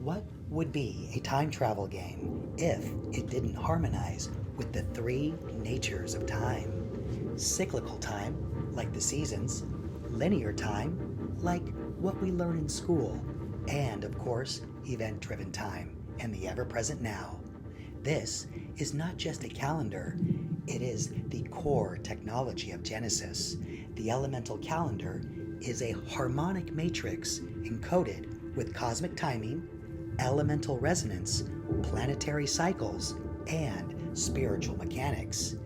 What would be a time travel game if it didn't harmonize with the three natures of time? Cyclical time, like the seasons, linear time, like what we learn in school, and of course, event-driven time and the ever-present now. This is not just a calendar, it is the core technology of Genesis. The elemental calendar is a harmonic matrix encoded with cosmic timing, elemental resonance, planetary cycles, and spiritual mechanics.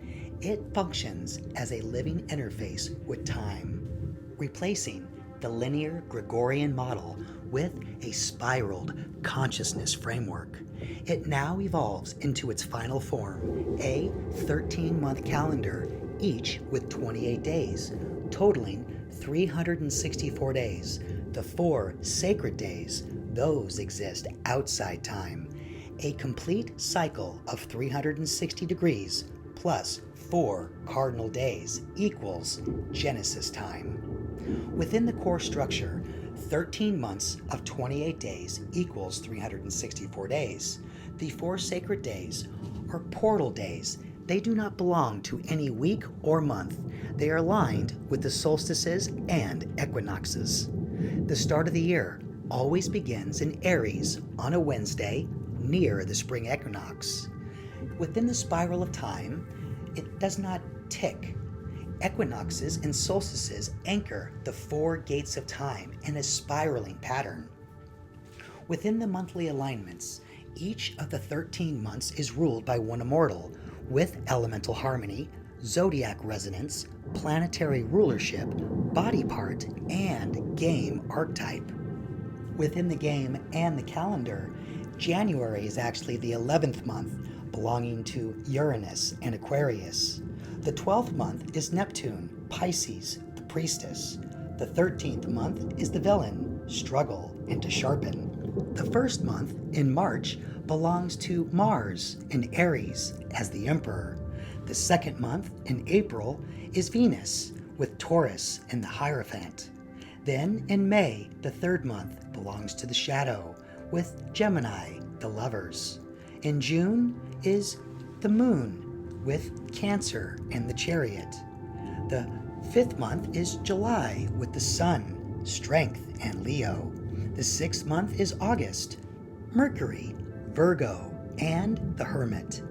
It functions as a living interface with time, replacing the linear Gregorian model with a spiraled consciousness framework. It now evolves into its final form, a 13-month calendar, each with 28 days, totaling 364 days. The 4 sacred days, those exist outside time. A complete cycle of 360 degrees plus 4 cardinal days equals Genesis time. Within the core structure, 13 months of 28 days equals 364 days. The 4 sacred days are portal days. They do not belong to any week or month. They are aligned with the solstices and equinoxes. The start of the year always begins in Aries on a Wednesday near the spring equinox. Within the spiral of time, it does not tick. Equinoxes and solstices anchor the 4 gates of time in a spiraling pattern. Within the monthly alignments, each of the 13 months is ruled by one immortal with elemental harmony, zodiac resonance, planetary rulership, body part, and game archetype. Within the game and the calendar, January is actually the 11th month, belonging to Uranus and Aquarius. The 12th month is Neptune, Pisces, the priestess. The 13th month is the villain, struggle and to sharpen. The first month, in March, belongs to Mars in Aries as the emperor. The second month, in April, is Venus with Taurus and the Hierophant. Then in May, the 3rd month belongs to the shadow with Gemini, the lovers. In June is the moon with Cancer and the chariot. The 5th month is July with the sun, strength and Leo. The 6th month is August, Mercury, Virgo, and the hermit.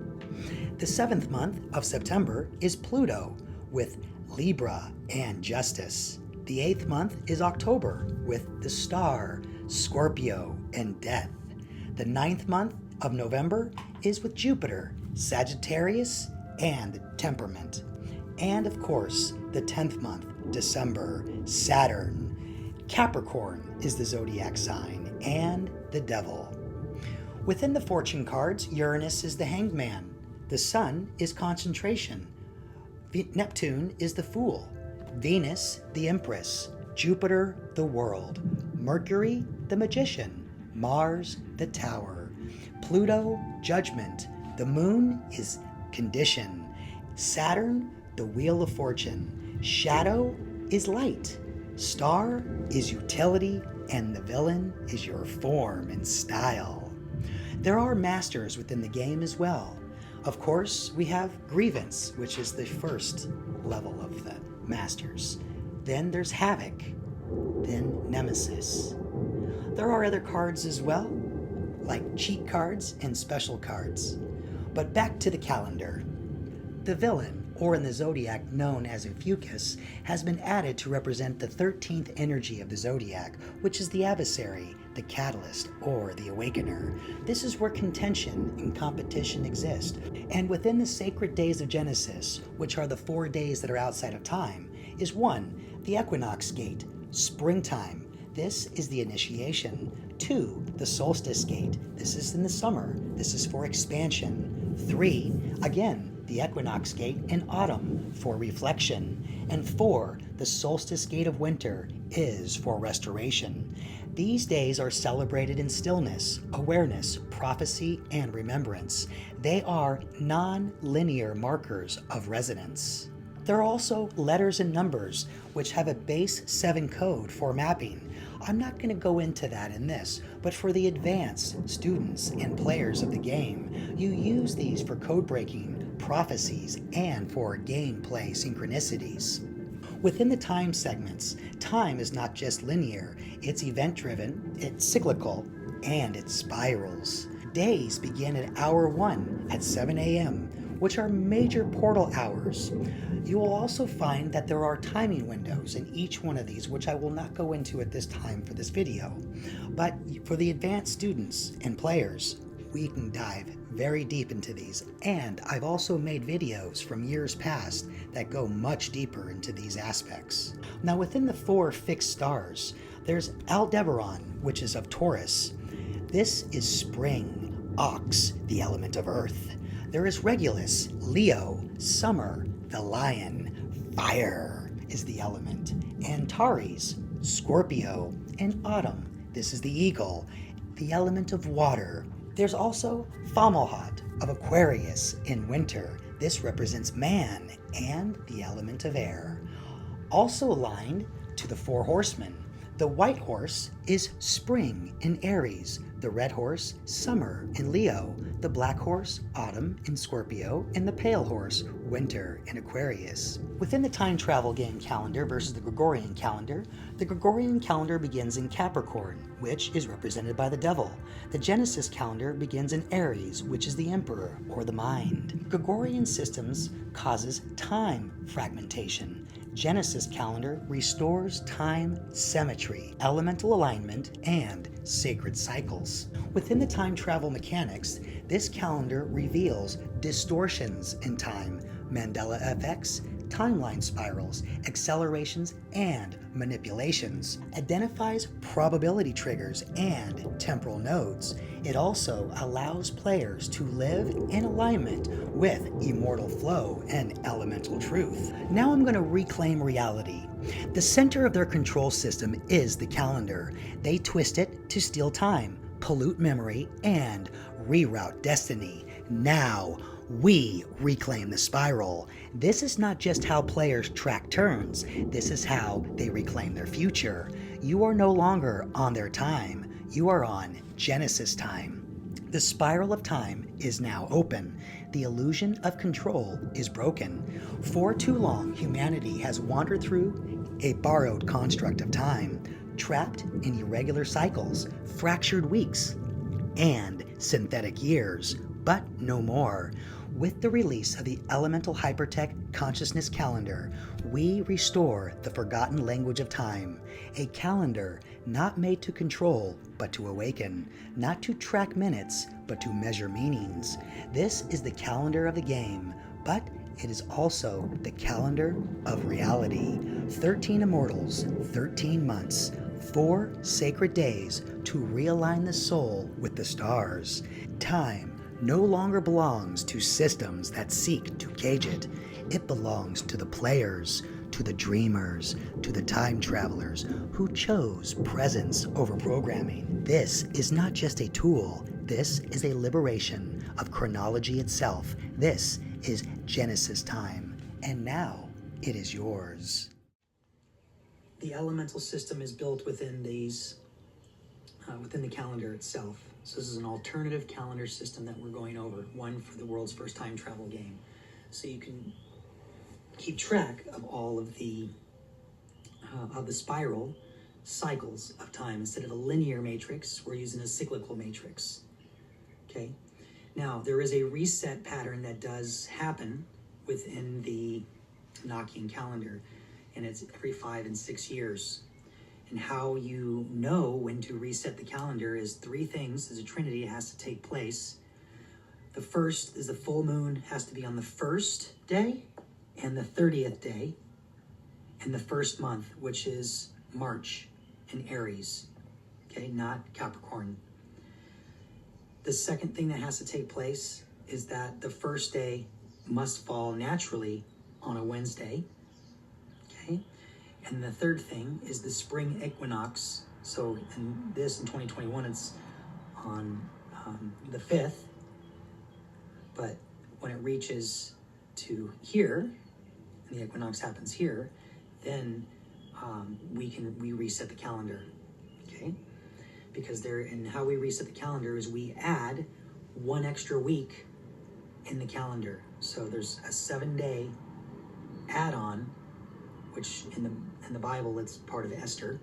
The 7th month of September is Pluto with Libra and justice. The 8th month is October with the star, Scorpio, and death. The 9th month of November is with Jupiter, Sagittarius, and temperament. And of course, the 10th month, December, Saturn. Capricorn is the zodiac sign, and the devil. Within the fortune cards, Uranus is the hangman. The sun is concentration. Neptune is the fool. Venus, the empress. Jupiter, the world. Mercury, the magician. Mars, the tower. Pluto, judgment. The moon is condition. Saturn, the wheel of fortune. Shadow is light. Star is utility, and the villain is your form and style. There are masters within the game as well. Of course, we have Grievance, which is the first level of the masters. Then there's Havoc. Then Nemesis. There are other cards as well, like cheat cards and special cards. But back to the calendar. The villain, or in the zodiac known as Ophiuchus, has been added to represent the 13th energy of the zodiac, which is the adversary, the catalyst, or the awakener. This is where contention and competition exist. And within the sacred days of Genesis, which are the 4 days that are outside of time, is 1, the equinox gate, springtime. This is the initiation. 2, the solstice gate. This is in the summer. This is for expansion. 3, again, the equinox gate in autumn for reflection. And 4, the solstice gate of winter is for restoration. These days are celebrated in stillness, awareness, prophecy, and remembrance. They are non-linear markers of resonance. There are also letters and numbers, which have a base 7 code for mapping. I'm not going to go into that in this, but for the advanced students and players of the game, you use these for code breaking, prophecies, and for gameplay synchronicities. Within the time segments, time is not just linear, it's event-driven, it's cyclical, and it spirals. Days begin at hour 1 at 7 a.m., which are major portal hours. You will also find that there are timing windows in each one of these, which I will not go into at this time for this video. But for the advanced students and players, we can dive very deep into these, and I've also made videos from years past that go much deeper into these aspects. Now within the 4 fixed stars, there's Aldebaran, which is of Taurus. This is spring, Ox, the element of earth. There is Regulus, Leo, summer, the lion, fire is the element. Antares, Scorpio, and autumn, this is the eagle, the element of water. There's also Fomalhaut of Aquarius in winter. This represents man and the element of air. Also aligned to the 4 horsemen, the white horse is spring in Aries, the red horse, summer in Leo, the black horse, autumn in Scorpio, and the pale horse, winter in Aquarius. Within the time travel game calendar versus the Gregorian calendar begins in Capricorn, which is represented by the devil. The Genesis calendar begins in Aries, which is the emperor or the mind. Gregorian systems causes time fragmentation. Genesis calendar restores time symmetry, elemental alignment, and sacred cycles. Within the time travel mechanics, this calendar reveals distortions in time, Mandela effects, timeline spirals, accelerations, and manipulations. Identifies probability triggers and temporal nodes. It also allows players to live in alignment with immortal flow and elemental truth. Now I'm going to reclaim reality. The center of their control system is the calendar. They twist it to steal time, pollute memory, and reroute destiny. Now, we reclaim the spiral. This is not just how players track turns, this is how they reclaim their future. You are no longer on their time, you are on Genesis time. The spiral of time is now open. The illusion of control is broken. For too long, humanity has wandered through a borrowed construct of time, trapped in irregular cycles, fractured weeks, and synthetic years, but no more. With the release of the Elemental Hypertech Consciousness Calendar, we restore the forgotten language of time, a calendar not made to control, but to awaken, not to track minutes, but to measure meanings. This is the calendar of the game, but it is also the calendar of reality. 13 Immortals, 13 months, 4 sacred days to realign the soul with the stars. Time no longer belongs to systems that seek to cage it. It belongs to the players, to the dreamers, to the time travelers who chose presence over programming. This is not just a tool. This is a liberation of chronology itself. This is Genesis time, and now it is yours. The elemental system is built within these, within the calendar itself. So this is an alternative calendar system that we're going over, one for the world's first time travel game. So you can keep track of all of the spiral cycles of time. Instead of a linear matrix, we're using a cyclical matrix. Okay. Now there is a reset pattern that does happen within the Enochian calendar, and it's every 5 and 6 years. And how you know when to reset the calendar is 3 things. There's a trinity, it has to take place. The first is the full moon has to be on the 1st day and the 30th day and the 1st month, which is March in Aries, okay, not Capricorn. The second thing that has to take place is that the 1st day must fall naturally on a Wednesday, okay? And the third thing is the spring equinox. So in 2021, it's on the 5th. But when it reaches to here, and the equinox happens here, then we reset the calendar, okay? Because and how we reset the calendar is we add 1 extra week in the calendar. So there's a 7-day add-on, which in the Bible it's part of Esther,